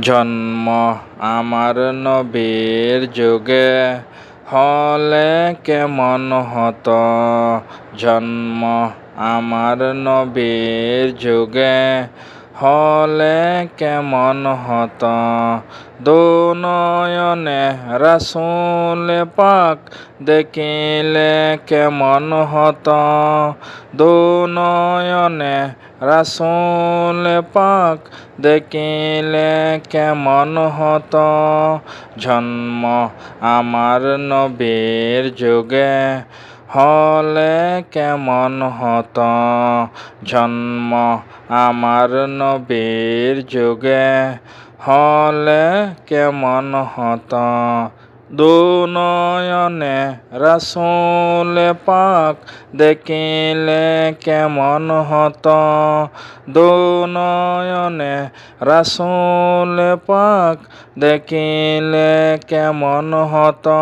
জন্ম আমার নবীর যুগে হলে কেমন হতো। জন্ম আমার নবীর যুগে হলে কেমন হতো। দুনয়নে রাসূল পাক দেখিলে কেমন হতো। দুনয়নে রাসূল পাক দেখিলে কেমন হতো। জন্ম আমার নবীর যুগে হলে কেমন হতো। জন্ম আমার নবীর যুগে হলে কেমন হতো। দুনয়নে রাসূল পাক দেখিলে কেমন হতো। দুনয়নে রাসূল পাক দেখিলে কেমন হতো।